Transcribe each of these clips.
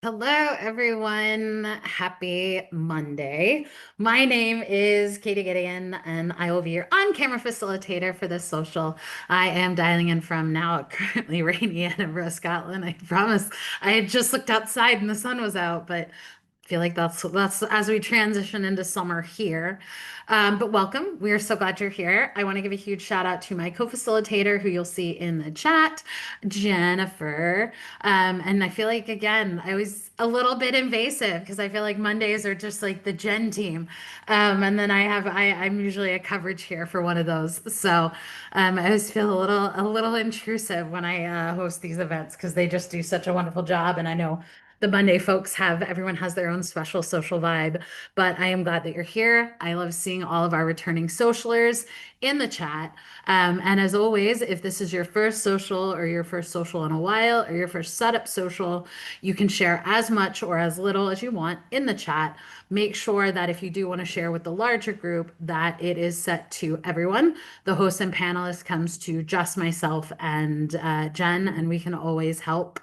Hello, everyone. Happy Monday. My name is Katie Gideon, and I will be your on-camera facilitator for this social. I am dialing in from now currently rainy Edinburgh, Scotland. I promise I had just looked outside and the sun was out, but I feel like that's as we transition into summer here. But welcome. We are so glad you're here. I want to give a huge shout out to my co-facilitator who you'll see in the chat, Jennifer. And I feel like again, I was a little bit invasive because I feel like Mondays are just like the Jen team. And then I'm usually a coverage here for one of those. So I always feel a little intrusive when I host these events because they just do such a wonderful job. And I know the Monday folks everyone has their own special social vibe, but I am glad that you're here. I love seeing all of our returning socialers in the chat. And as always, if this is your first social or your first social in a while or your first setup social, you can share as much or as little as you want in the chat. Make sure that if you do want to share with the larger group, that it is set to everyone. The host and panelist comes to just myself and Jen, and we can always help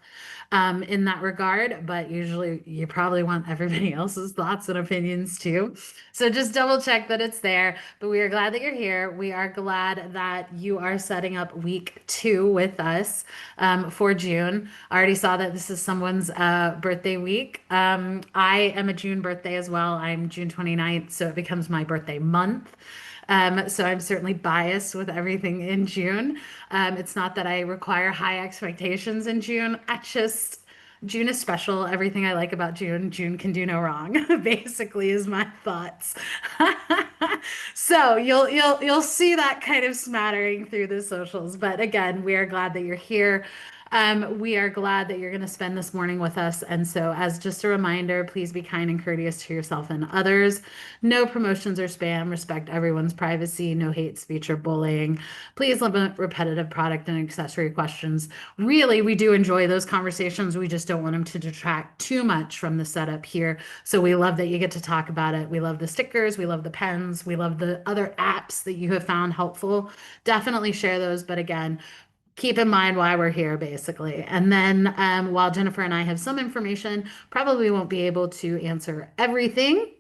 in that regard, but usually you probably want everybody else's thoughts and opinions too. So just double check that it's there. But we are glad that you're here. We are glad that you are setting up week 2 with us for June. I already saw that this is someone's birthday week. I am a June birthday as well. I'm June 29th, so it becomes my birthday month. So I'm certainly biased with everything in June. It's not that I require high expectations in June. June is special. Everything I like about June, June can do no wrong, basically is my thoughts. So you'll see that kind of smattering through the socials. But again, we are glad that you're here. We are glad that you're going to spend this morning with us. And so, as just a reminder, please be kind and courteous to yourself and others. No promotions or spam. Respect everyone's privacy. No hate speech or bullying. Please limit repetitive product and accessory questions. Really, we do enjoy those conversations. We just don't want them to detract too much from the setup here. So, we love that you get to talk about it. We love the stickers. We love the pens. We love the other apps that you have found helpful. Definitely share those. But again, keep in mind why we're here, basically. And then while Jennifer and I have some information, probably won't be able to answer everything.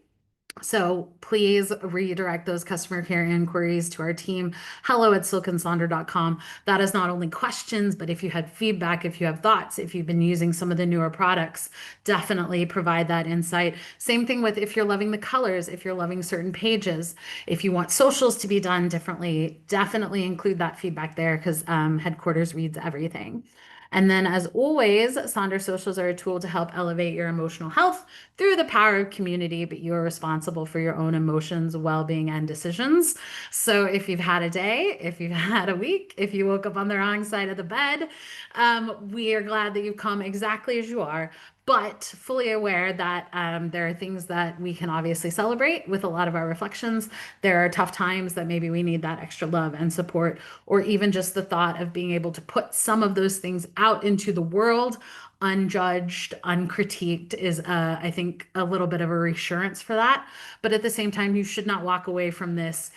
So please redirect those customer care inquiries to our team, hello@silkandsonder.com. That is not only questions, but if you had feedback, if you have thoughts, if you've been using some of the newer products, definitely provide that insight. Same thing with if you're loving the colors, if you're loving certain pages, if you want socials to be done differently, definitely include that feedback there because headquarters reads everything. And then, as always, Sonder Socials are a tool to help elevate your emotional health through the power of community, but you are responsible for your own emotions, well being, and decisions. So, if you've had a day, if you've had a week, if you woke up on the wrong side of the bed, we are glad that you've come exactly as you are, but fully aware that there are things that we can obviously celebrate with a lot of our reflections. There are tough times that maybe we need that extra love and support, or even just the thought of being able to put some of those things out into the world unjudged, uncritiqued is, I think, a little bit of a reassurance for that. But at the same time, you should not walk away from this.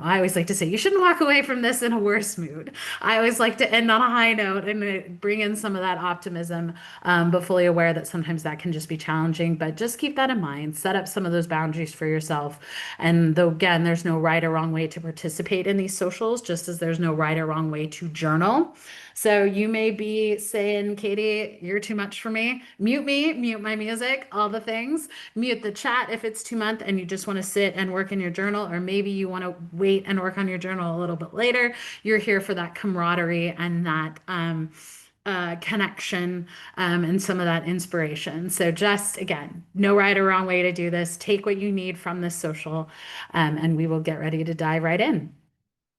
I always like to say you shouldn't walk away from this in a worse mood. I always like to end on a high note and bring in some of that optimism, but fully aware that sometimes that can just be challenging. But just keep that in mind. Set up some of those boundaries for yourself. And though, again, there's no right or wrong way to participate in these socials, just as there's no right or wrong way to journal. So you may be saying, Katie, you're too much for me, mute my music, all the things, mute the chat if it's too much and you just want to sit and work in your journal, or maybe you want to wait and work on your journal a little bit later. You're here for that camaraderie and that connection and some of that inspiration. So just again, no right or wrong way to do this. Take what you need from this social, and we will get ready to dive right in.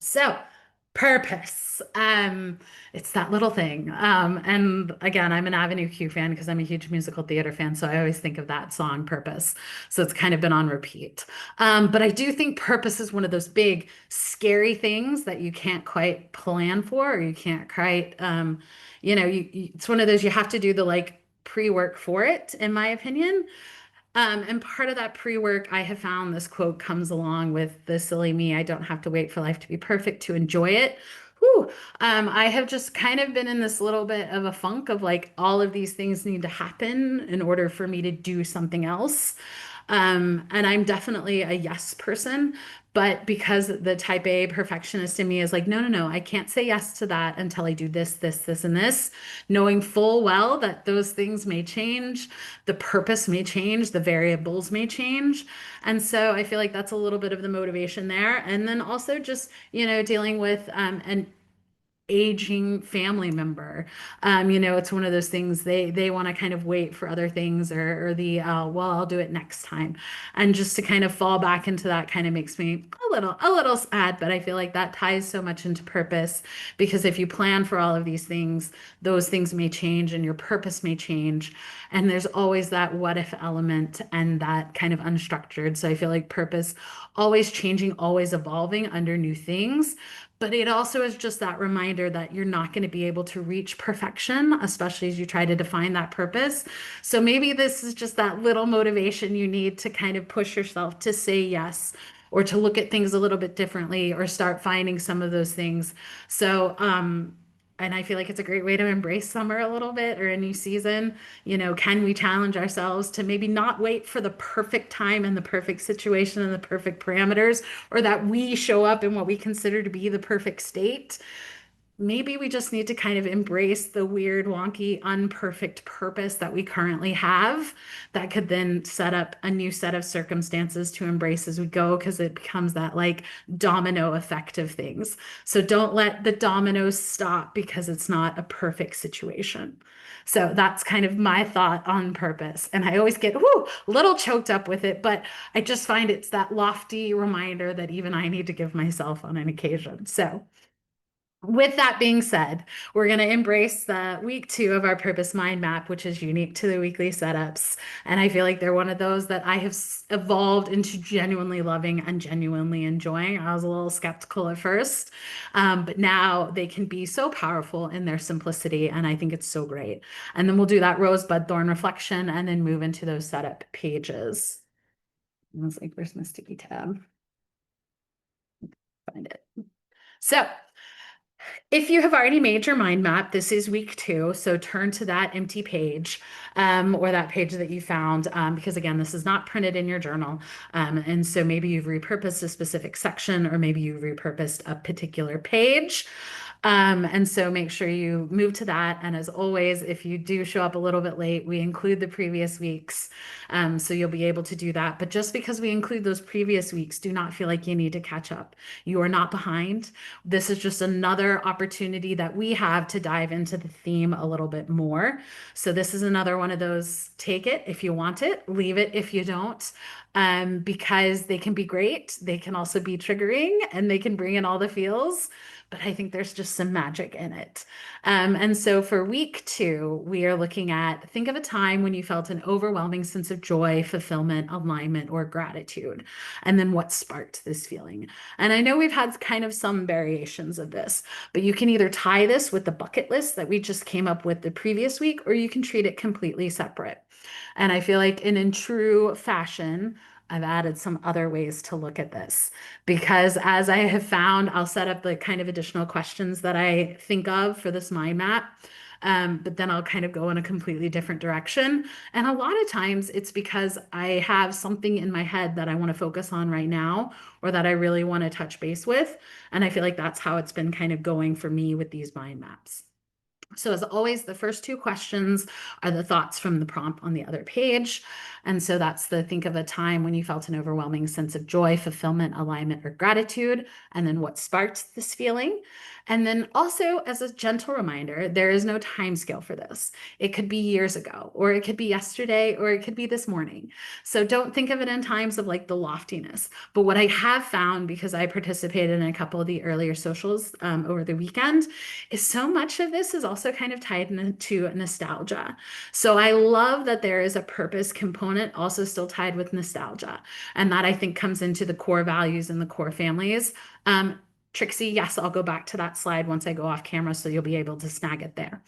So, purpose. It's that little thing. And again, I'm an Avenue Q fan because I'm a huge musical theater fan. So I always think of that song, Purpose. So it's kind of been on repeat. But I do think purpose is one of those big, scary things that you can't quite plan for, or you can't quite, it's one of those you have to do the like pre-work for it, in my opinion. And part of that pre-work, I have found this quote comes along with the silly me. I don't have to wait for life to be perfect to enjoy it. Whew. I have just kind of been in this little bit of a funk of like all of these things need to happen in order for me to do something else. And I'm definitely a yes person, but because the type A perfectionist in me is like, no, no, no, I can't say yes to that until I do this, this, and this, knowing full well that those things may change, the purpose may change, the variables may change. And so I feel like that's a little bit of the motivation there. And then also just, dealing with an aging family member. It's one of those things they want to kind of wait for other things or the well, I'll do it next time. And just to kind of fall back into that kind of makes me a little sad, but I feel like that ties so much into purpose because if you plan for all of these things, those things may change and your purpose may change. And there's always that what if element and that kind of unstructured. So I feel like purpose always changing, always evolving under new things. But it also is just that reminder that you're not going to be able to reach perfection, especially as you try to define that purpose. So maybe this is just that little motivation you need to kind of push yourself to say yes or to look at things a little bit differently or start finding some of those things. So, and I feel like it's a great way to embrace summer a little bit or a new season. Can we challenge ourselves to maybe not wait for the perfect time and the perfect situation and the perfect parameters, or that we show up in what we consider to be the perfect state? Maybe we just need to kind of embrace the weird, wonky, unperfect purpose that we currently have that could then set up a new set of circumstances to embrace as we go because it becomes that like domino effect of things. So don't let the dominoes stop because it's not a perfect situation. So that's kind of my thought on purpose. And I always get a little choked up with it, but I just find it's that lofty reminder that even I need to give myself on an occasion. So with that being said, we're going to embrace the week 2 of our purpose mind map, which is unique to the weekly setups. And I feel like they're one of those that I have evolved into genuinely loving and genuinely enjoying. I was a little skeptical at first, but now they can be so powerful in their simplicity. And I think it's so great. And then we'll do that rosebud thorn reflection and then move into those setup pages. I was like, where's my sticky tab? Find it. So, if you have already made your mind map, this is week 2. So turn to that empty page or that page that you found, because again, this is not printed in your journal. And so maybe you've repurposed a specific section or maybe you've repurposed a particular page. And so make sure you move to that. And as always, if you do show up a little bit late, we include the previous weeks. So you'll be able to do that. But just because we include those previous weeks, do not feel like you need to catch up. You are not behind. This is just another opportunity that we have to dive into the theme a little bit more. So this is another one of those take it if you want it, leave it if you don't. Because they can be great. They can also be triggering and they can bring in all the feels, but I think there's just some magic in it. And so for week 2, we are looking at think of a time when you felt an overwhelming sense of joy, fulfillment, alignment, or gratitude, and then what sparked this feeling. And I know we've had kind of some variations of this, but you can either tie this with the bucket list that we just came up with the previous week, or you can treat it completely separate. And I feel like in true fashion, I've added some other ways to look at this because as I have found, I'll set up the kind of additional questions that I think of for this mind map. But then I'll kind of go in a completely different direction. And a lot of times it's because I have something in my head that I want to focus on right now or that I really want to touch base with. And I feel like that's how it's been kind of going for me with these mind maps. So as always, the first 2 questions are the thoughts from the prompt on the other page. And so that's the think of a time when you felt an overwhelming sense of joy, fulfillment, alignment, or gratitude, and then what sparked this feeling. And then also as a gentle reminder, there is no time scale for this. It could be years ago, or it could be yesterday, or it could be this morning. So don't think of it in times of like the loftiness. But what I have found, because I participated in a couple of the earlier socials over the weekend, is so much of this is also kind of tied into nostalgia. So I love that there is a purpose component also still tied with nostalgia. And that I think comes into the core values and the core families. Trixie, yes, I'll go back to that slide once I go off camera so you'll be able to snag it there.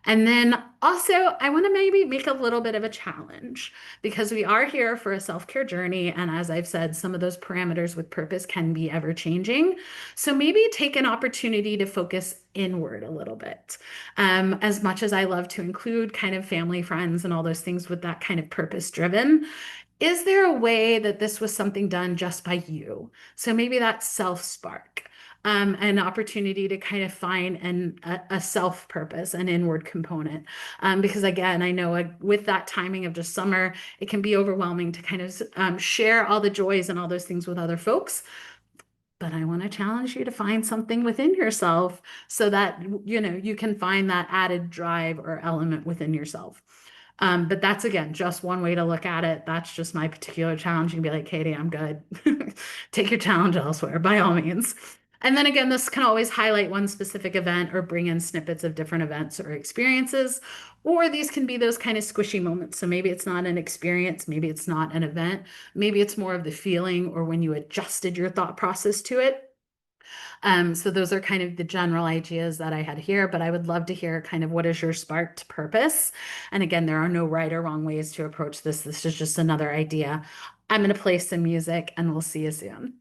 And then also, I want to maybe make a little bit of a challenge because we are here for a self-care journey. And as I've said, some of those parameters with purpose can be ever changing. So maybe take an opportunity to focus inward a little bit. As much as I love to include kind of family, friends, and all those things with that kind of purpose driven, is there a way that this was something done just by you? So maybe that self spark, an opportunity to kind of find a self purpose, an inward component. Because again, I know with that timing of just summer, it can be overwhelming to kind of share all the joys and all those things with other folks. But I want to challenge you to find something within yourself so that you can find that added drive or element within yourself. But that's again just one way to look at it. That's just my particular challenge. You can be like, Katie, I'm good. Take your challenge elsewhere, by all means. And then again, this can always highlight one specific event or bring in snippets of different events or experiences. Or these can be those kind of squishy moments. So maybe it's not an experience, maybe it's not an event, maybe it's more of the feeling or when you adjusted your thought process to it. So those are kind of the general ideas that I had here, but I would love to hear kind of what is your sparked purpose? And again, there are no right or wrong ways to approach this. This is just another idea. I'm going to play some music and we'll see you soon.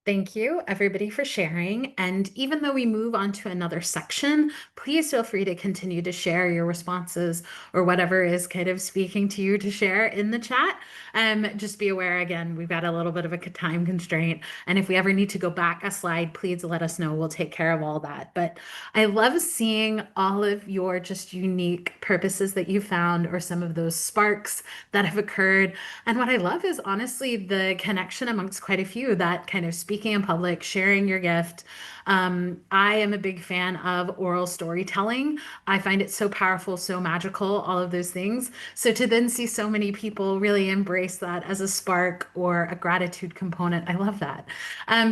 Thank you, everybody, for sharing. And even though we move on to another section, please feel free to continue to share your responses or whatever is kind of speaking to you to share in the chat. Just be aware, again, we've got a little bit of a time constraint. And if we ever need to go back a slide, please let us know. We'll take care of all that. But I love seeing all of your just unique purposes that you found or some of those sparks that have occurred. And what I love is honestly the connection amongst quite a few that kind of speaking in public, sharing your gift. I am a big fan of oral storytelling. I find it so powerful, so magical, all of those things. So to then see so many people really embrace that as a spark or a gratitude component, I love that.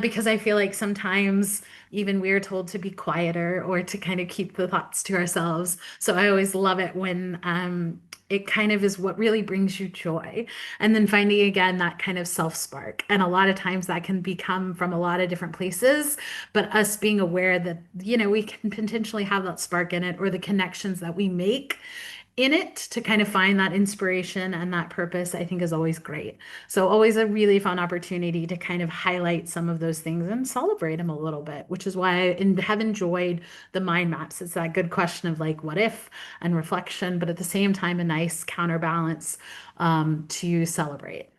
Because I feel like sometimes even we're told to be quieter or to kind of keep the thoughts to ourselves. So I always love it when it kind of is what really brings you joy. And then finding again that kind of self spark. And a lot of times that can become from a lot of different places, but us being aware that, we can potentially have that spark in it or the connections that we make in it to kind of find that inspiration and that purpose, I think is always great. So always a really fun opportunity to kind of highlight some of those things and celebrate them a little bit, which is why have enjoyed the mind maps. It's that good question of like, what if and reflection, but at the same time, a nice counterbalance to celebrate.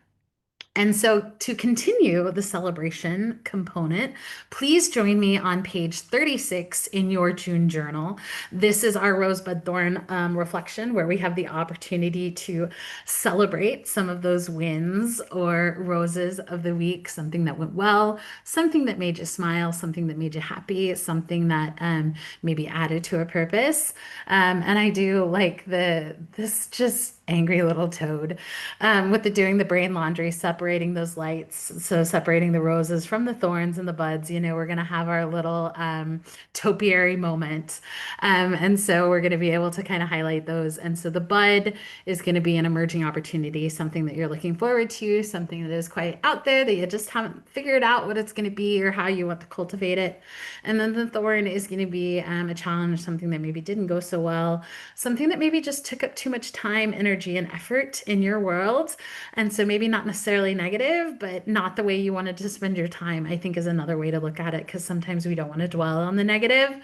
And so, to continue the celebration component, please join me on page 36 in your June journal. This is our Rosebud Thorn reflection, where we have the opportunity to celebrate some of those wins or roses of the week, something that went well, something that made you smile, something that made you happy, something that maybe added to a purpose. And I do like this just angry little toad with the doing the brain laundry, separating those lights. So separating the roses from the thorns and the buds, we're going to have our little topiary moment. And so we're going to be able to kind of highlight those. And so the bud is going to be an emerging opportunity, something that you're looking forward to, something that is quite out there that you just haven't figured out what it's going to be or how you want to cultivate it. And then the thorn is going to be a challenge, something that maybe didn't go so well, something that maybe just took up too much time, energy, and effort in your world. And so maybe not necessarily negative, but not the way you wanted to spend your time, I think is another way to look at it, because sometimes we don't want to dwell on the negative.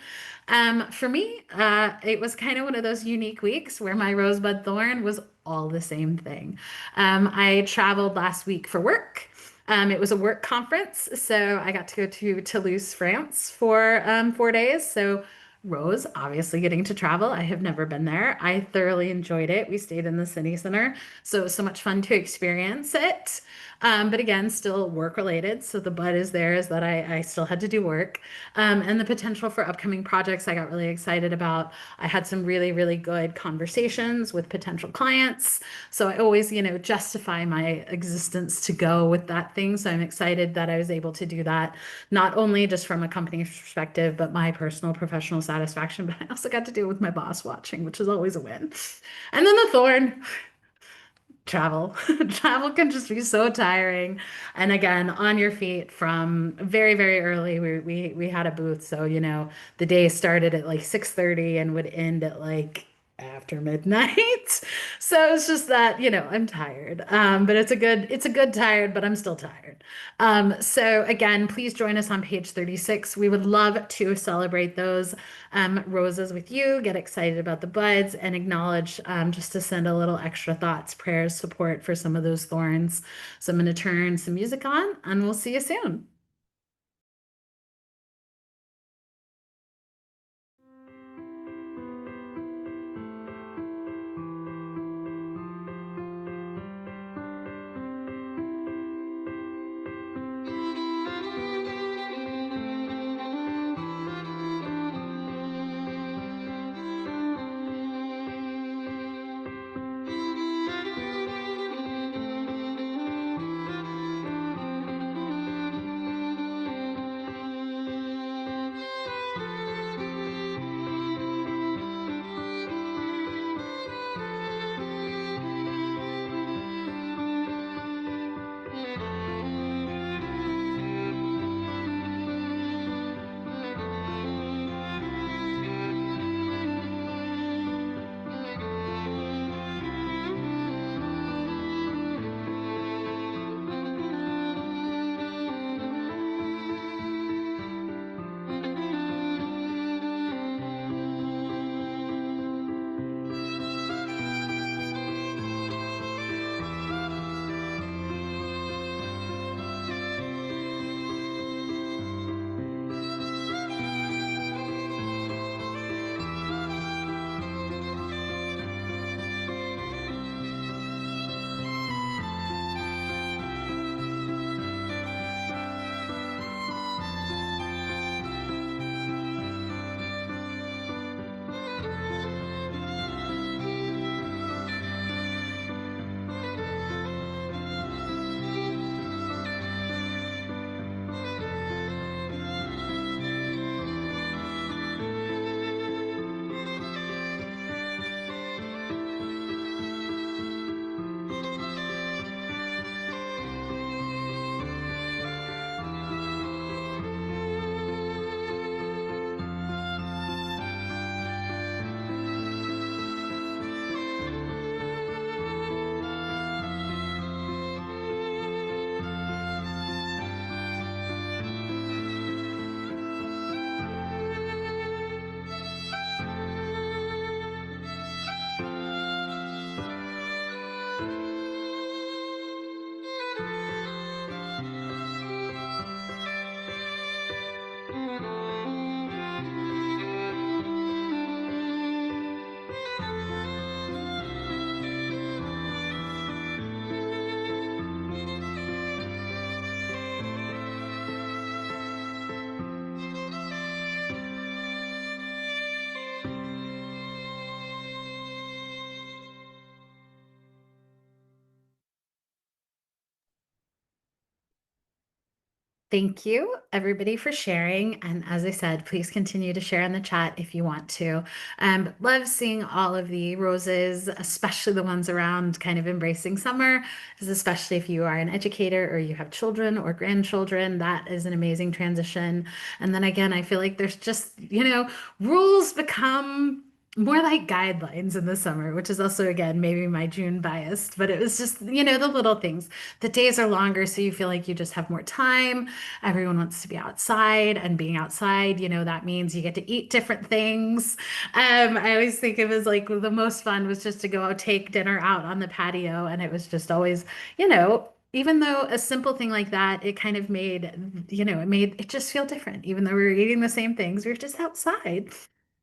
For me, it was kind of one of those unique weeks where my rosebud thorn was all the same thing. I traveled last week for work. It was a work conference, so I got to go to Toulouse, France for 4 days. So Rose, obviously getting to travel. I have never been there. I thoroughly enjoyed it. We stayed in the city center, so it was so much fun to experience it. But again, still work related. So the but is there is that I still had to do work. And the potential for upcoming projects I got really excited about. I had some really, really good conversations with potential clients. So I always, justify my existence to go with that thing. So I'm excited that I was able to do that, not only just from a company perspective, but my personal professional satisfaction. But I also got to do it with my boss watching, which is always a win. And then the thorn, travel. Travel can just be so tiring. And again, on your feet from very, very early. We had a booth, so the day started at like 6:30 and would end at like after midnight. So it's just that, I'm tired. But it's a good tired, but I'm still tired. So again, please join us on page 36. We would love to celebrate those roses with you, get excited about the buds, and acknowledge just to send a little extra thoughts, prayers, support for some of those thorns. So I'm going to turn some music on, and we'll see you soon. Thank you, everybody, for sharing. And as I said, please continue to share in the chat if you want to. Love seeing all of the roses, especially the ones around kind of embracing summer, especially if you are an educator or you have children or grandchildren. That is an amazing transition. And then again, I feel like there's just, rules become more like guidelines in the summer, which is also, again, maybe my June biased, but it was just, the little things. The days are longer, so you feel like you just have more time. Everyone wants to be outside, and being outside, that means you get to eat different things. I always think it was like the most fun was just to go out, take dinner out on the patio, and it was just always, even though a simple thing like that, it kind of made, it made it just feel different. Even though we were eating the same things, we were just outside.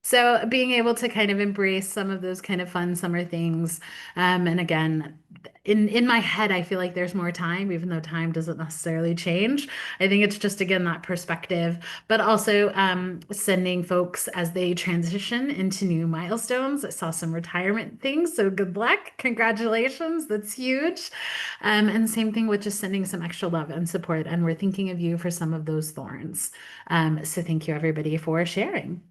So being able to kind of embrace some of those kind of fun summer things, and again, in my head, I feel like there's more time, even though time doesn't necessarily change. I think it's just again that perspective, but also sending folks as they transition into new milestones. I saw some retirement things, so good luck, congratulations, that's huge. And same thing with just sending some extra love and support, and we're thinking of you for some of those thorns. So thank you everybody for sharing.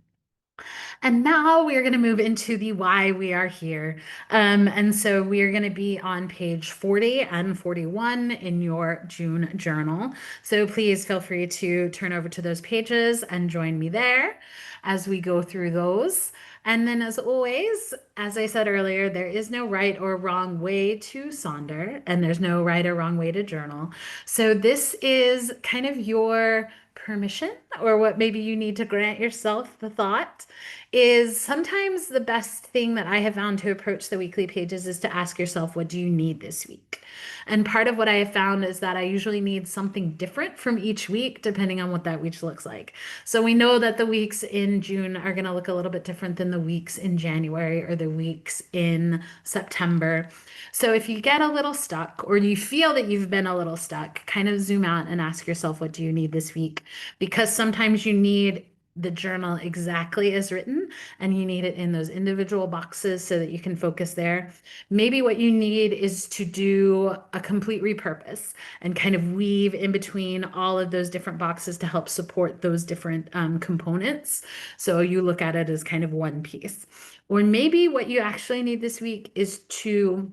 And now we are going to move into the why we are here. And so we are going to be on page 40 and 41 in your June journal. So please feel free to turn over to those pages and join me there as we go through those. And then, as always, as I said earlier, there is no right or wrong way to Sonder, and there's no right or wrong way to journal. So, this is kind of your permission, or what maybe you need to grant yourself the thought is sometimes the best thing that I have found to approach the weekly pages is to ask yourself, what do you need this week? And part of what I have found is that I usually need something different from each week, depending on what that week looks like. So we know that the weeks in June are going to look a little bit different than the weeks in January or the weeks in September. So if you get a little stuck or you feel that you've been a little stuck, kind of zoom out and ask yourself, what do you need this week? Because sometimes you need the journal exactly as written, and you need it in those individual boxes so that you can focus there. Maybe what you need is to do a complete repurpose and kind of weave in between all of those different boxes to help support those different components. So you look at it as kind of one piece. Or maybe what you actually need this week is to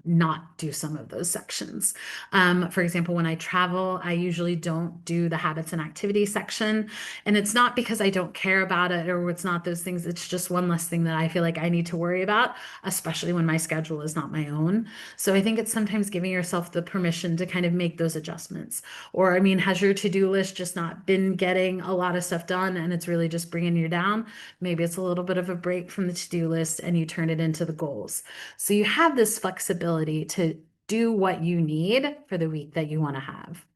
not do some of those sections. For example, when I travel, I usually don't do the habits and activities section. And it's not because I don't care about it or it's not those things. It's just one less thing that I feel like I need to worry about, especially when my schedule is not my own. So I think it's sometimes giving yourself the permission to kind of make those adjustments. Or, I mean, has your to-do list just not been getting a lot of stuff done and it's really just bringing you down? Maybe it's a little bit of a break from the to-do list and you turn it into the goals. So you have this flexibility to do what you need for the week that you want to have.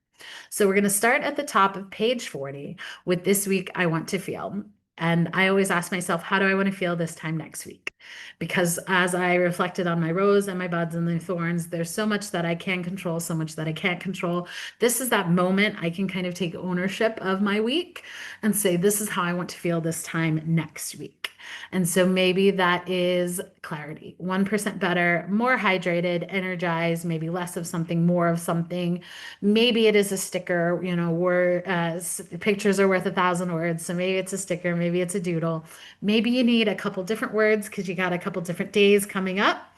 So we're going to start at the top of page 40 with this week I want to feel. And I always ask myself, how do I want to feel this time next week? Because as I reflected on my rose and my buds and the thorns, there's so much that I can control, so much that I can't control. This is that moment I can kind of take ownership of my week and say, this is how I want to feel this time next week. And so maybe that is clarity, 1% better, more hydrated, energized, maybe less of something, more of something. Maybe it is a sticker, where pictures are worth 1,000 words. So maybe it's a sticker, maybe it's a doodle. Maybe you need a couple different words because you got a couple different days coming up.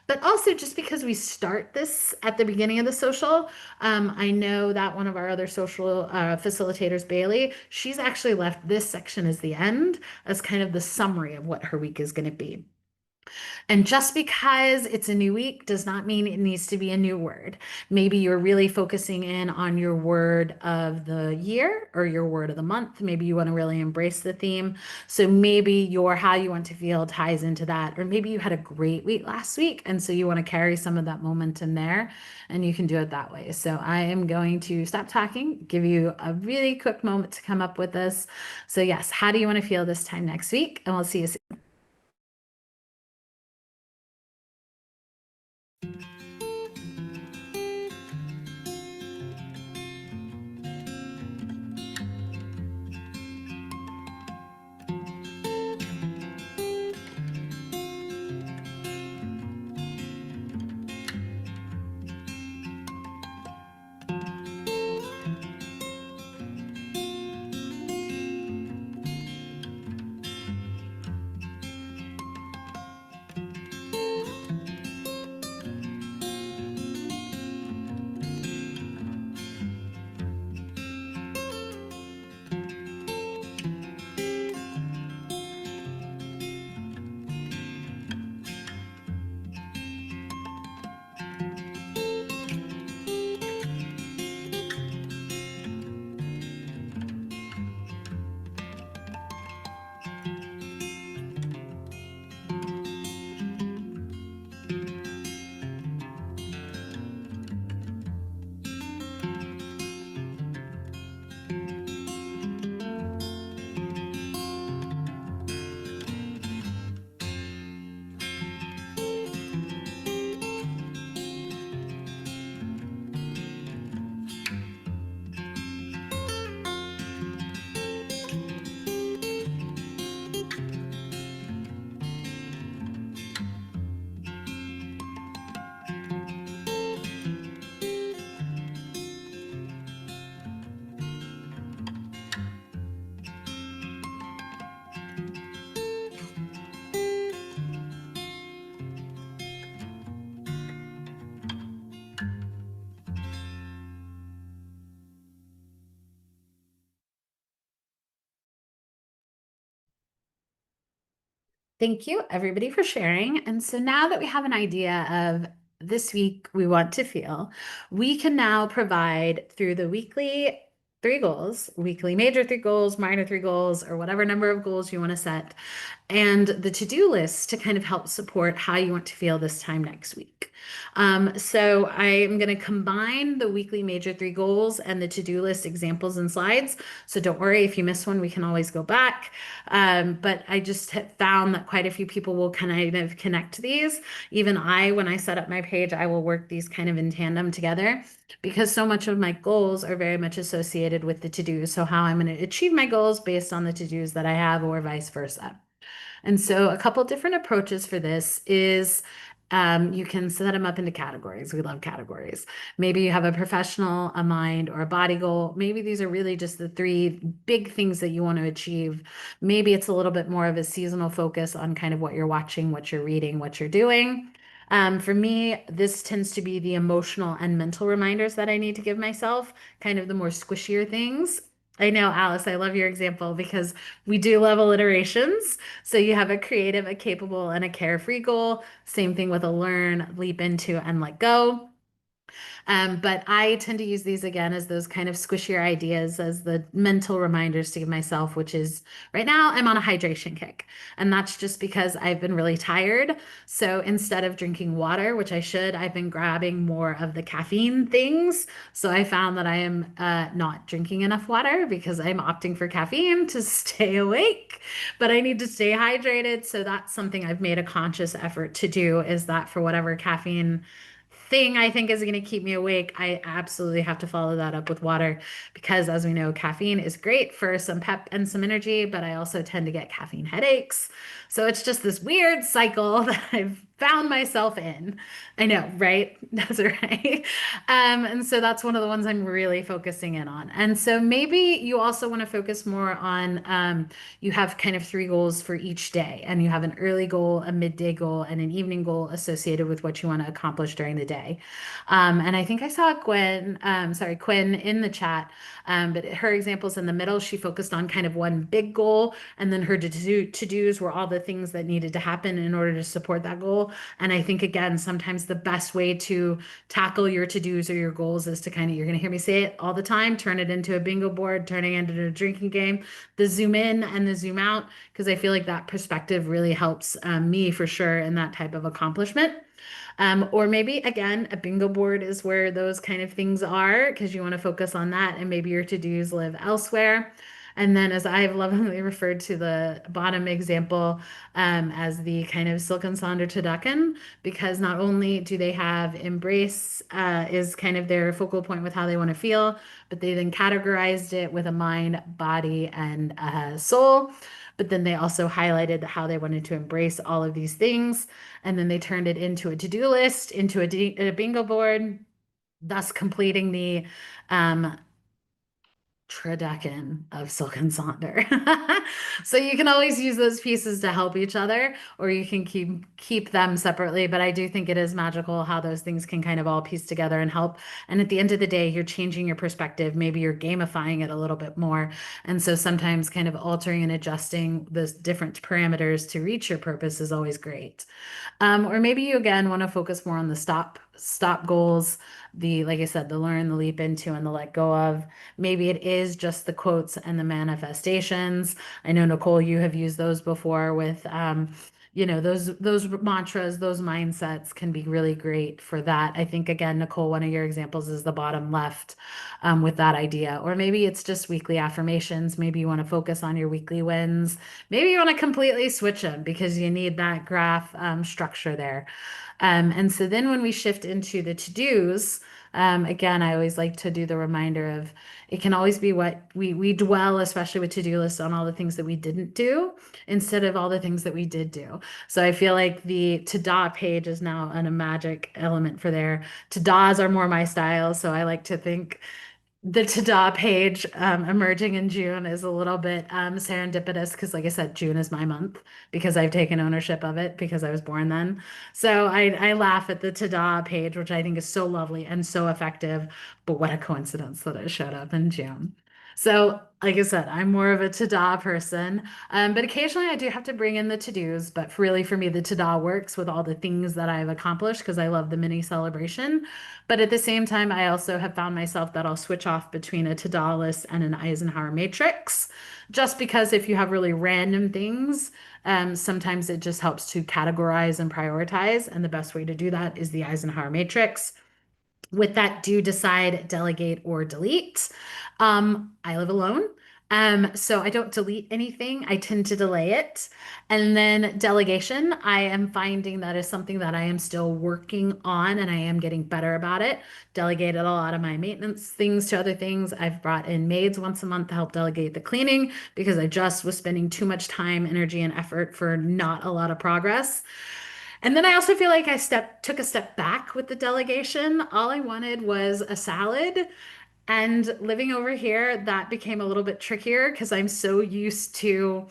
But also, just because we start this at the beginning of the social, I know that one of our other social facilitators, Bailey, she's actually left this section as the end, as kind of the summary of what her week is going to be. And just because it's a new week does not mean it needs to be a new word. Maybe you're really focusing in on your word of the year or your word of the month. Maybe you want to really embrace the theme. So maybe your how you want to feel ties into that. Or maybe you had a great week last week. And so you want to carry some of that momentum there and you can do it that way. So I am going to stop talking, give you a really quick moment to come up with this. So yes, how do you want to feel this time next week? And we'll see you soon. Thank you, everybody, for sharing. And so now that we have an idea of this week we want to feel, we can now provide through the weekly three goals, weekly major three goals, minor three goals, or whatever number of goals you want to set, and the to-do list to kind of help support how you want to feel this time next week. So I am going to combine the weekly major three goals and the to-do list examples and slides. So don't worry if you miss one, we can always go back. But I just have found that quite a few people will kind of connect these. Even I, when I set up my page, I will work these kind of in tandem together because so much of my goals are very much associated with the to-dos. So how I'm going to achieve my goals based on the to-dos that I have or vice versa. And so a couple different approaches for this is you can set them up into categories. We love categories. Maybe you have a professional, a mind, or a body goal. Maybe these are really just the three big things that you want to achieve. Maybe it's a little bit more of a seasonal focus on kind of what you're watching, what you're reading, what you're doing. For me, this tends to be the emotional and mental reminders that I need to give myself, kind of the more squishier things. I know, Alice, I love your example because we do love alliterations. So you have a creative, a capable, and a carefree goal. Same thing with a learn, leap into, and let go. But I tend to use these again as those kind of squishier ideas as the mental reminders to give myself, which is right now I'm on a hydration kick. And that's just because I've been really tired. So instead of drinking water, which I should, I've been grabbing more of the caffeine things. So I found that I am not drinking enough water because I'm opting for caffeine to stay awake, but I need to stay hydrated. So that's something I've made a conscious effort to do is that for whatever caffeine thing I think is going to keep me awake, I absolutely have to follow that up with water because, as we know, caffeine is great for some pep and some energy, but I also tend to get caffeine headaches. So it's just this weird cycle that I've found myself in. I know, right? That's right. And so that's one of the ones I'm really focusing in on. And so maybe you also want to focus more on you have kind of three goals for each day, and you have an early goal, a midday goal, and an evening goal associated with what you want to accomplish during the day. And I think I saw Quinn in the chat, but her examples in the middle, she focused on kind of one big goal, and then her to-dos were all the things that needed to happen in order to support that goal. And I think, again, sometimes the best way to tackle your to-dos or your goals is to kind of, you're going to hear me say it all the time, turn it into a bingo board, turning it into a drinking game, the zoom in and the zoom out, because I feel like that perspective really helps me for sure in that type of accomplishment. Or maybe again, a bingo board is where those kind of things are because you want to focus on that and maybe your to-dos live elsewhere. And then, as I've lovingly referred to the bottom example as the kind of silk and sonder turducken, because not only do they have embrace is kind of their focal point with how they want to feel, but they then categorized it with a mind, body, and soul. But then they also highlighted how they wanted to embrace all of these things. And then they turned it into a to-do list, into a bingo board, thus completing the um, Tredecken of Silk and Sonder. So you can always use those pieces to help each other, or you can keep them separately. But I do think it is magical how those things can kind of all piece together and help. And at the end of the day, you're changing your perspective. Maybe you're gamifying it a little bit more. And so sometimes kind of altering and adjusting those different parameters to reach your purpose is always great. Or maybe you again want to focus more on the stop goals, the like I said, the learn, the leap into, and the let go of. Maybe it is just the quotes and the manifestations. I know Nicole, you have used those before with those mantras, those mindsets can be really great for that. I think again, Nicole, one of your examples is the bottom left with that idea. Or maybe it's just weekly affirmations. Maybe you want to focus on your weekly wins. Maybe you want to completely switch them because you need that graph structure there. And so then when we shift into the to-dos, again, I always like to do the reminder of it can always be what we dwell, especially with to-do lists, on all the things that we didn't do instead of all the things that we did do. So I feel like the to-da page is now a magic element for there. To-das are more my style, so I like to think the to-da page emerging in June is a little bit serendipitous because, like I said, June is my month because I've taken ownership of it because I was born then. So I laugh at the to-da page, which I think is so lovely and so effective. But what a coincidence that it showed up in June. So, like I said, I'm more of a to-do person, but occasionally I do have to bring in the to-dos. But really, for me, the to-do works with all the things that I've accomplished because I love the mini celebration. But at the same time, I also have found myself that I'll switch off between a to-do list and an Eisenhower matrix, just because if you have really random things, sometimes it just helps to categorize and prioritize. And the best way to do that is the Eisenhower matrix. With that, do decide, delegate, or delete. I live alone. So I don't delete anything. I tend to delay it. And then delegation, I am finding that is something that I am still working on and I am getting better about it. Delegated a lot of my maintenance things to other things. I've brought in maids once a month to help delegate the cleaning because I just was spending too much time, energy, and effort for not a lot of progress. And then I also feel like took a step back with the delegation. All I wanted was a salad. And living over here, that became a little bit trickier because I'm so used to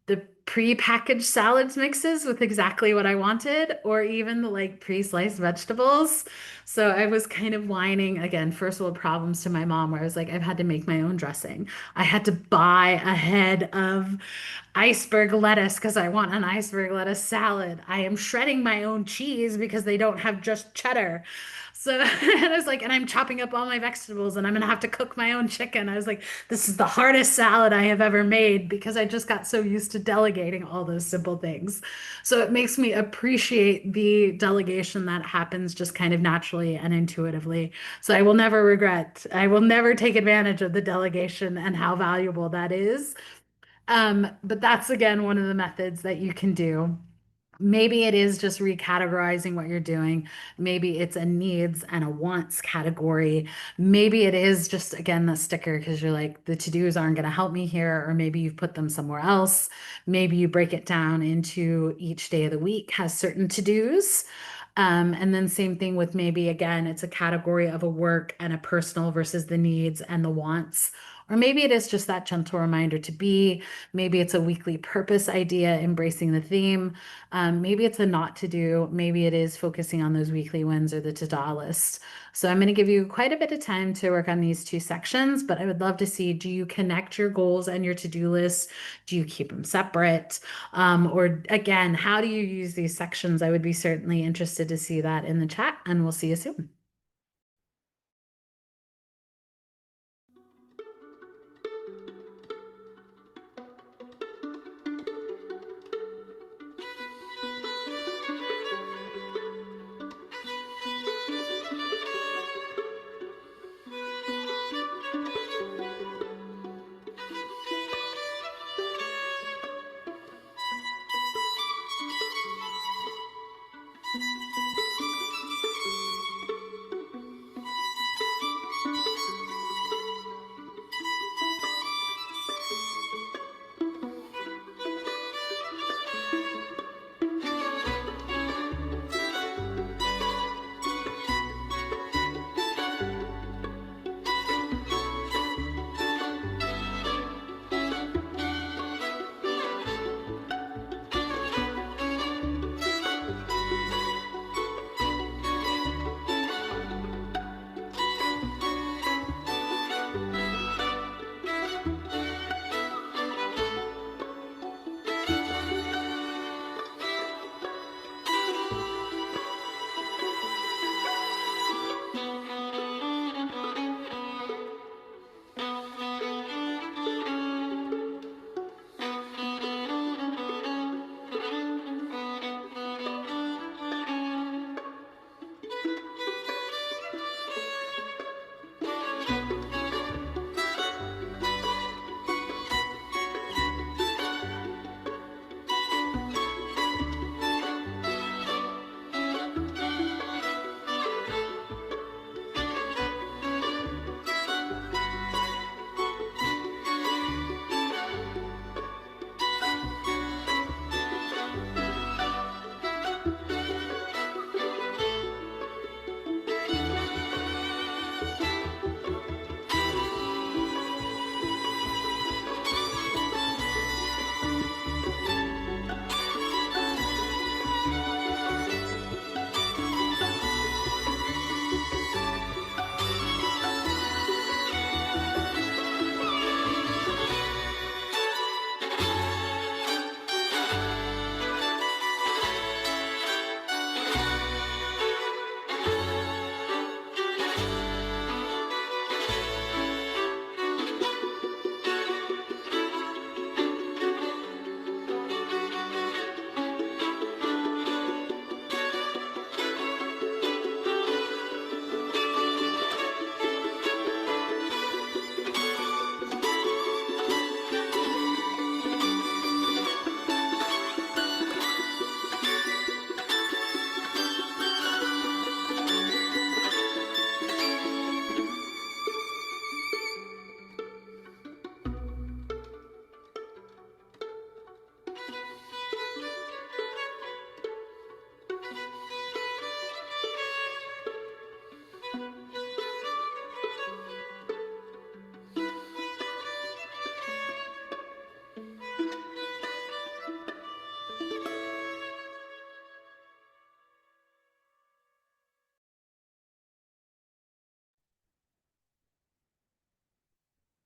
the pre-packaged salads mixes with exactly what I wanted, or even the like pre-sliced vegetables. So I was kind of whining again, first world problems to my mom, where I was like, I've had to make my own dressing. I had to buy a head of iceberg lettuce because I want an iceberg lettuce salad. I am shredding my own cheese because they don't have just cheddar. So and I was like, and I'm chopping up all my vegetables and I'm gonna have to cook my own chicken. I was like, this is the hardest salad I have ever made because I just got so used to delegating all those simple things. So it makes me appreciate the delegation that happens just kind of naturally and intuitively. So I will never take advantage of the delegation and how valuable that is. But that's again one of the methods that you can do. Maybe it is just recategorizing what you're doing. Maybe it's a needs and a wants category. Maybe it is just, again, the sticker because you're like, the to-dos aren't going to help me here. Or maybe you've put them somewhere else. Maybe you break it down into each day of the week has certain to-dos. And then same thing with maybe, again, it's a category of a work and a personal versus the needs and the wants. Or maybe it is just that gentle reminder to be. Maybe it's a weekly purpose idea, embracing the theme. Maybe it's a not to do. Maybe it is focusing on those weekly wins or the to-do list. So I'm going to give you quite a bit of time to work on these two sections, but I would love to see, do you connect your goals and your to-do list? Do you keep them separate? Or again, how do you use these sections? I would be certainly interested to see that in the chat, and we'll see you soon.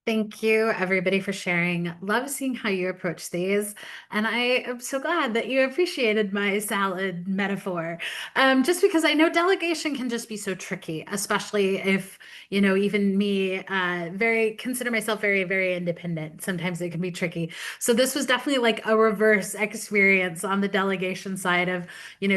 Thank you, everybody, for sharing. Love seeing how you approach these. And I am so glad that you appreciated my salad metaphor. Just because I know delegation can just be so tricky, especially if, even me, very consider myself very, very independent. Sometimes it can be tricky. So this was definitely like a reverse experience on the delegation side of,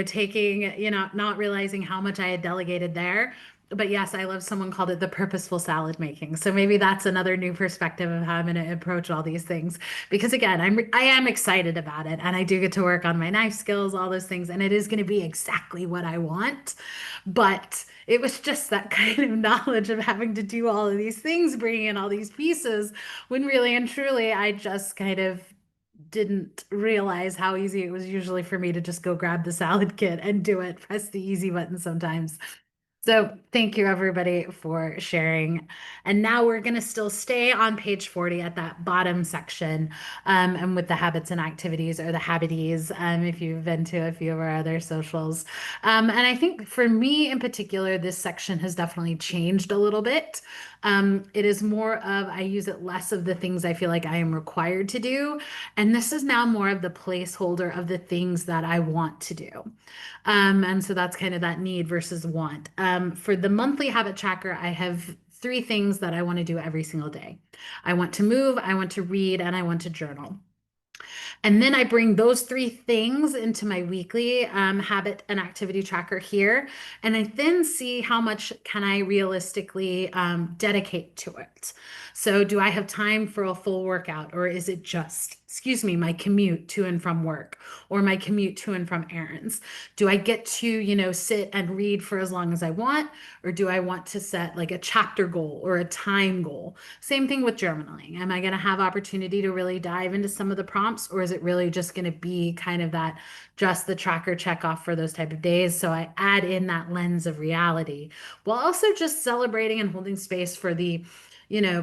taking, not realizing how much I had delegated there. But yes, I love someone called it the purposeful salad making. So maybe that's another new perspective of how I'm going to approach all these things. Because again, I am excited about it and I do get to work on my knife skills, all those things, and it is going to be exactly what I want. But it was just that kind of knowledge of having to do all of these things, bringing in all these pieces, when really and truly I just kind of didn't realize how easy it was usually for me to just go grab the salad kit and do it, press the easy button sometimes. So thank you everybody for sharing. And now we're going to still stay on page 40 at that bottom section, and with the habits and activities or the habities, if you've been to a few of our other socials. And I think for me in particular, this section has definitely changed a little bit. It is more of, I use it less of the things I feel like I am required to do. And this is now more of the placeholder of the things that I want to do. And so that's kind of that need versus want. For the monthly habit tracker, I have three things that I want to do every single day. I want to move, I want to read, and I want to journal. And then I bring those three things into my weekly habit and activity tracker here. And I then see how much can I realistically dedicate to it. So do I have time for a full workout or is it just, excuse me, my commute to and from work or my commute to and from errands? Do I get to, sit and read for as long as I want? Or do I want to set like a chapter goal or a time goal? Same thing with journaling. Am I going to have opportunity to really dive into some of the prompts, or is it really just going to be kind of that just the tracker check off for those type of days? So I add in that lens of reality while also just celebrating and holding space for the,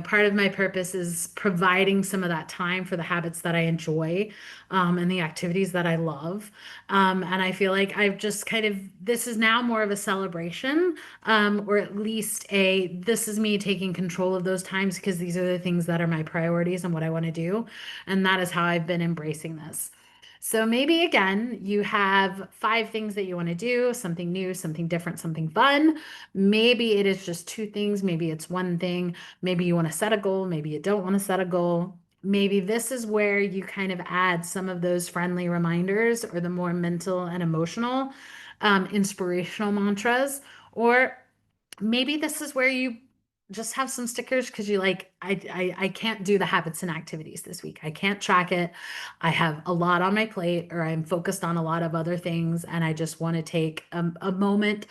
part of my purpose is providing some of that time for the habits that I enjoy, and the activities that I love. And I feel like I've just kind of, this is now more of a celebration, or at least this is me taking control of those times because these are the things that are my priorities and what I want to do. And that is how I've been embracing this. So maybe again, you have five things that you want to do, something new, something different, something fun. Maybe it is just two things. Maybe it's one thing. Maybe you want to set a goal. Maybe you don't want to set a goal. Maybe this is where you kind of add some of those friendly reminders or the more mental and emotional, inspirational mantras. Or maybe this is where you just have some stickers because you like, I can't do the habits and activities this week. I can't track it. I have a lot on my plate or I'm focused on a lot of other things and I just want to take a moment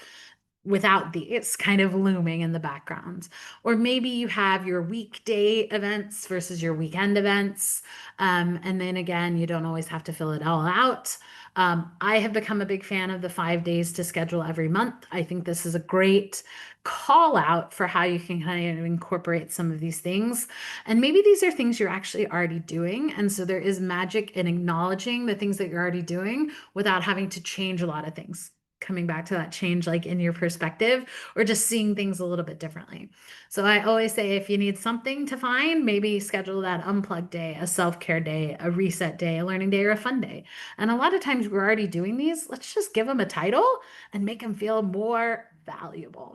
without these kind of looming in the background. Or maybe you have your weekday events versus your weekend events. And then again, you don't always have to fill it all out. I have become a big fan of the 5 days to schedule every month. I think this is a great call out for how you can kind of incorporate some of these things. And maybe these are things you're actually already doing. And so there is magic in acknowledging the things that you're already doing without having to change a lot of things, coming back to that change like in your perspective or just seeing things a little bit differently. So I always say if you need something to find, maybe schedule that unplug day, a self-care day, a reset day, a learning day, or a fun day. And a lot of times we're already doing these. Let's just give them a title and make them feel more valuable.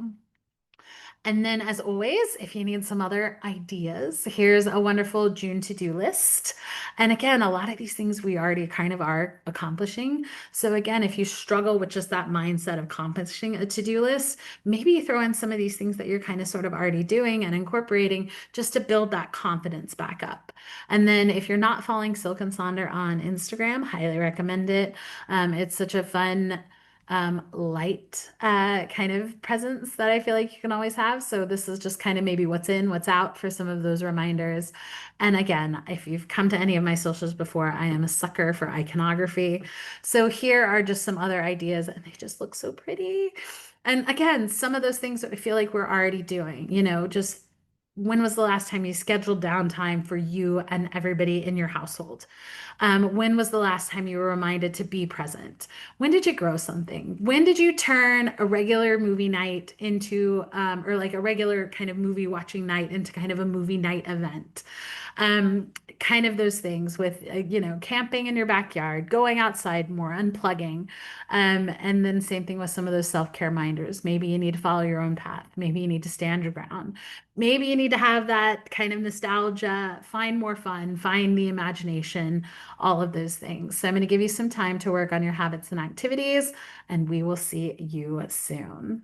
And then, as always, if you need some other ideas, here's a wonderful June to-do list. And again, a lot of these things we already kind of are accomplishing. So again, if you struggle with just that mindset of accomplishing a to-do list, maybe you throw in some of these things that you're kind of sort of already doing and incorporating just to build that confidence back up. And then if you're not following Silk and Sonder on Instagram, highly recommend it. It's such a fun light kind of presence that I feel like you can always have. So this is just kind of maybe what's in, what's out for some of those reminders. And again, if you've come to any of my socials before, I am a sucker for iconography. So here are just some other ideas and they just look so pretty. And again, some of those things that I feel like we're already doing, just When was the last time you scheduled downtime for you and everybody in your household? When was the last time you were reminded to be present? When did you grow something? When did you turn a regular movie night into, or like a regular kind of movie watching night into kind of a movie night event? Um, Kind of those things with, camping in your backyard, going outside more, unplugging. And then same thing with some of those self-care minders. Maybe you need to follow your own path. Maybe you need to stand your ground. Maybe you need to have that kind of nostalgia, find more fun, find the imagination, all of those things. So I'm going to give you some time to work on your habits and activities, and we will see you soon.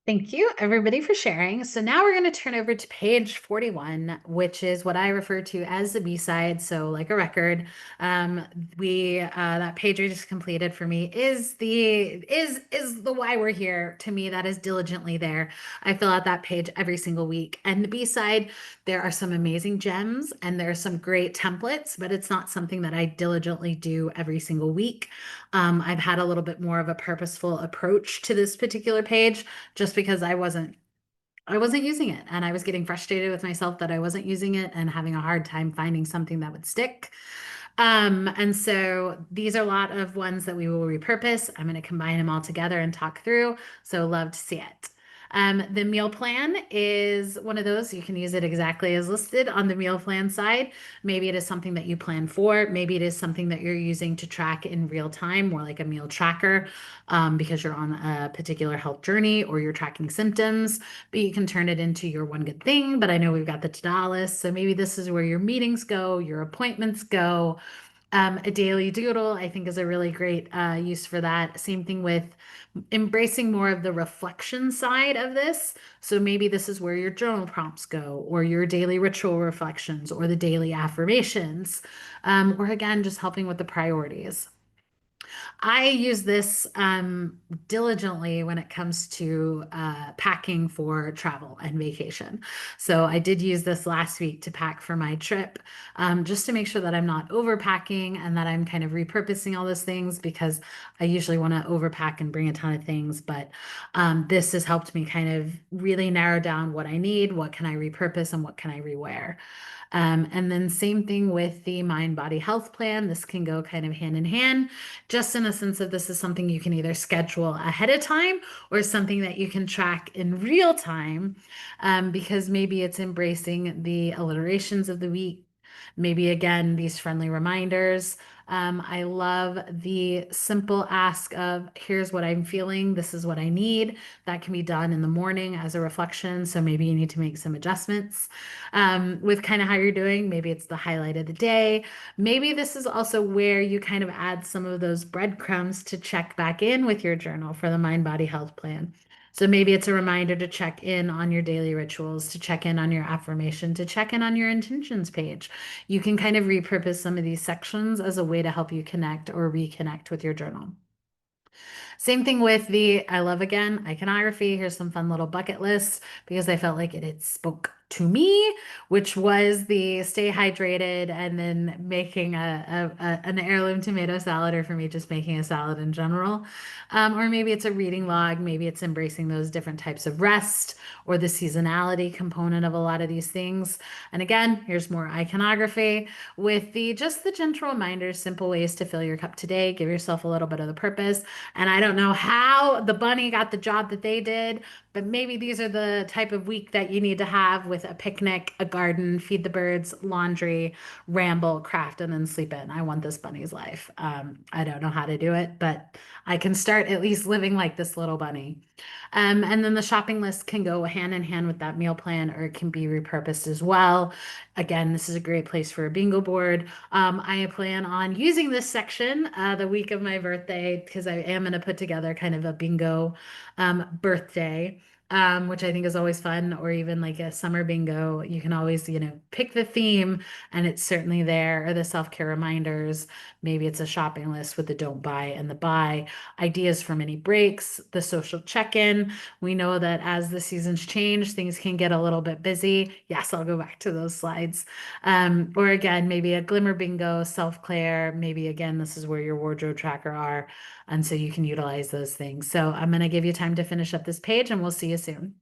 Thank you, everybody, for sharing. So now we're going to turn over to page 41, which is what I refer to as the B-side. So like a record, um, we that page I just completed for me is the why we're here. To me, that is diligently there. I fill out that page every single week. And the B-side, there are some amazing gems and there are some great templates, but it's not something that I diligently do every single week. I've had a little bit more of a purposeful approach to this particular page just because I wasn't using it and I was getting frustrated with myself that I wasn't using it and having a hard time finding something that would stick. And so these are a lot of ones that we will repurpose. I'm going to combine them all together and talk through. So love to see it. The meal plan is one of those. You can use it exactly as listed on the meal plan side. Maybe it is something that you plan for. Maybe it is something that you're using to track in real time, more like a meal tracker, because you're on a particular health journey or you're tracking symptoms. But you can turn it into your one good thing. But I know we've got the to-do list. So maybe this is where your meetings go, your appointments go. A daily doodle, I think, is a really great use for that. Same thing with embracing more of the reflection side of this. So maybe this is where your journal prompts go, or your daily ritual reflections, or the daily affirmations, or again, just helping with the priorities. I use this diligently when it comes to packing for travel and vacation. So I did use this last week to pack for my trip, just to make sure that I'm not overpacking and that I'm kind of repurposing all those things because I usually want to overpack and bring a ton of things. But this has helped me kind of really narrow down what I need, what can I repurpose, and what can I rewear. And then same thing with the mind body health plan. This can go kind of hand in hand, just in a sense of this is something you can either schedule ahead of time or something that you can track in real time, because maybe it's embracing the alliterations of the week. Maybe again, these friendly reminders. I love the simple ask of here's what I'm feeling, this is what I need. That can be done in the morning as a reflection. So maybe you need to make some adjustments with kind of how you're doing. Maybe it's the highlight of the day. Maybe this is also where you kind of add some of those breadcrumbs to check back in with your journal for the mind body health plan. So maybe it's a reminder to check in on your daily rituals, to check in on your affirmation, to check in on your intentions page. You can kind of repurpose some of these sections as a way to help you connect or reconnect with your journal. Same thing with the I love again iconography. Here's some fun little bucket lists because I felt like it spoke to me, which was the stay hydrated and then making an heirloom tomato salad, or for me, just making a salad in general. Or maybe it's a reading log, maybe it's embracing those different types of rest or the seasonality component of a lot of these things. And again, here's more iconography with the just the gentle reminders, simple ways to fill your cup today. Give yourself a little bit of the purpose. And I don't know how the bunny got the job that they did, but maybe these are the type of week that you need to have with a picnic, a garden, feed the birds, laundry, ramble, craft, and then sleep in. I want this bunny's life. I don't know how to do it, but I can start at least living like this little bunny. And then the shopping list can go hand in hand with that meal plan, or it can be repurposed as well. Again, this is a great place for a bingo board. I plan on using this section the week of my birthday because I am going to put together kind of a bingo birthday. Which I think is always fun, or even like a summer bingo. You can always, pick the theme and it's certainly there, or the self-care reminders. Maybe it's a shopping list with the don't buy and the buy, ideas for mini breaks, the social check-in. We know that as the seasons change, things can get a little bit busy. Yes, I'll go back to those slides. Or again, maybe a glimmer bingo, self-care. Maybe again, this is where your wardrobe tracker are. And so you can utilize those things. So I'm going to give you time to finish up this page and we'll see you soon.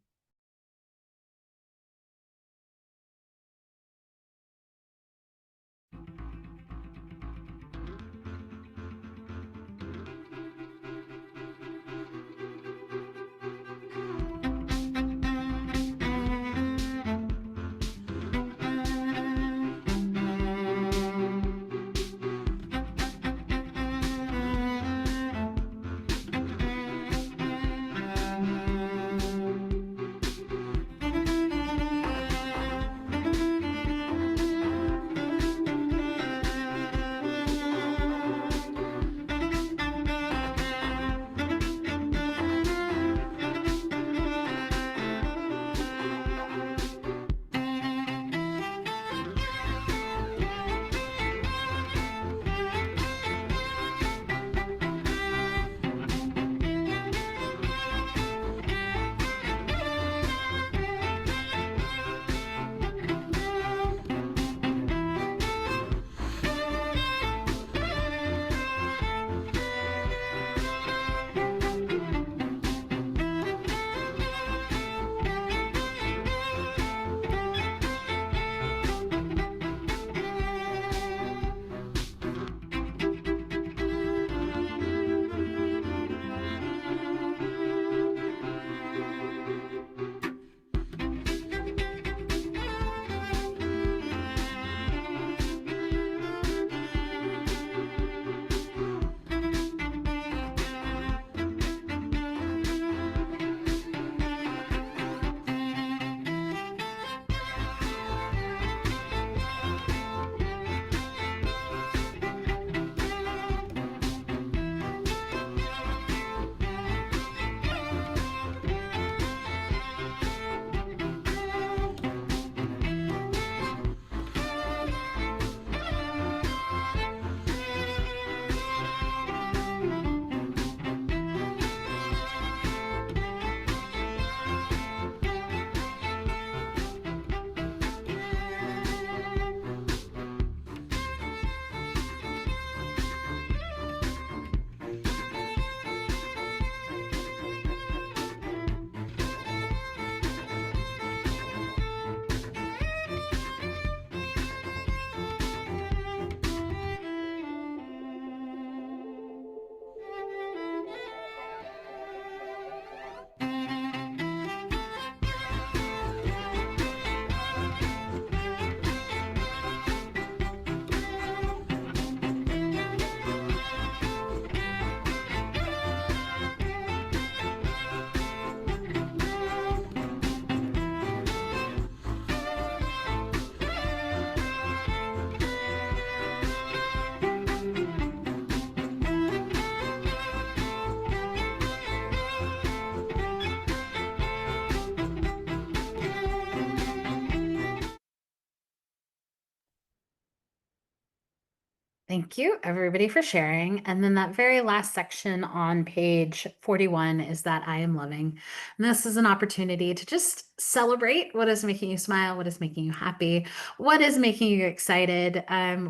Thank you, everybody, for sharing. And then that very last section on page 41 is that I am loving. And this is an opportunity to just celebrate what is making you smile, what is making you happy, what is making you excited,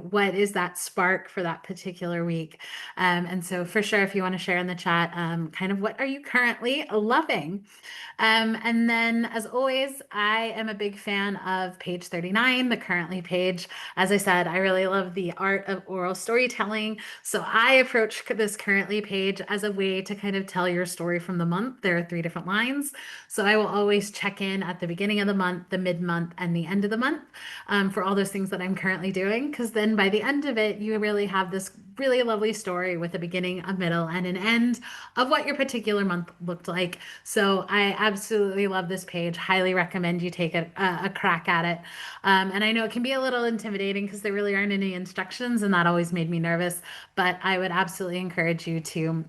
what is that spark for that particular week. And so, for sure, if you want to share in the chat, kind of what are you currently loving? And then, as always, I am a big fan of page 39, the currently page. As I said, I really love the art of oral storytelling. So I approach this currently page as a way to kind of tell your story from the month. There are 3 different lines. So I will always check in at the beginning of the month, the mid-month, and the end of the month for all those things that I'm currently doing. Because then by the end of it, you really have this really lovely story with a beginning, a middle, and an end of what your particular month looked like. So I absolutely love this page. Highly recommend you take a crack at it. And I know it can be a little intimidating because there really aren't any instructions, and that always made me nervous. But I would absolutely encourage you to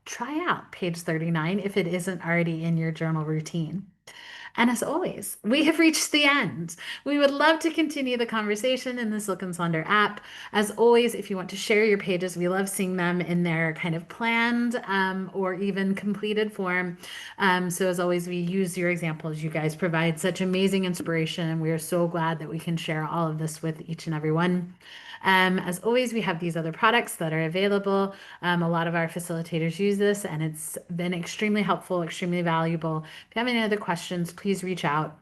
try out page 39 if it isn't already in your journal routine. And as always, we have reached the end. We would love to continue the conversation in the Silk and Sonder app. As always, if you want to share your pages, we love seeing them in their kind of planned or even completed form. So as always, we use your examples. You guys provide such amazing inspiration, and we are so glad that we can share all of this with each and every one. As always, we have these other products that are available. A lot of our facilitators use this, and it's been extremely helpful, extremely valuable. If you have any other questions, please reach out.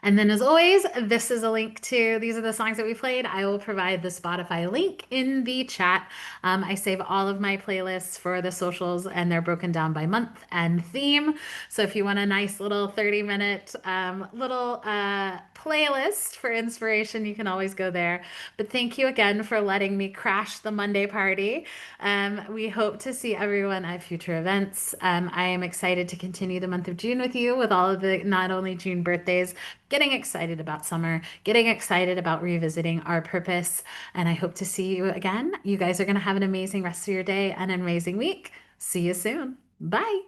And then, as always, this is a link to these are the songs that we played. I will provide the Spotify link in the chat. I save all of my playlists for the socials, and they're broken down by month and theme. So if you want a nice little 30-minute little playlist for inspiration, you can always go there. But thank you again for letting me crash the Monday party. We hope to see everyone at future events. I am excited to continue the month of June with you with all of the not only June birthdays, getting excited about summer, getting excited about revisiting our purpose. And I hope to see you again. You guys are going to have an amazing rest of your day and an amazing week. See you soon. Bye.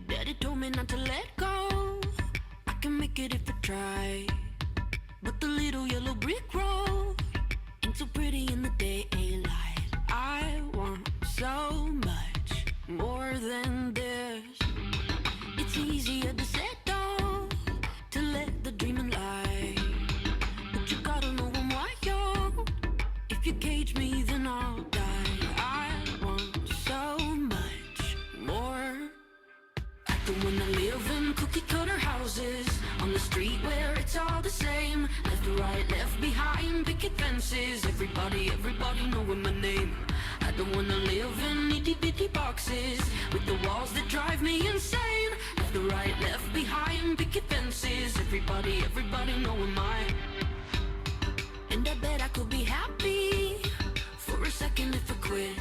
Daddy told me not to let go. I can make it if I try. But the little yellow brick road ain't so pretty in the daylight. I want so much more than this. It's easier to set down, to let the dreaming lie. But you gotta know I'm wild. If you cage me, then I'll die. I want so much more. I don't wanna live in cookie cutter houses on the street where it's all the same. Left to right, left behind, picket fences. Everybody knowing my name. I don't wanna live in itty bitty boxes with the walls that drive me insane. Left to right, left behind, picket fences. Everybody knowing mine. And I bet I could be happy for a second if I quit.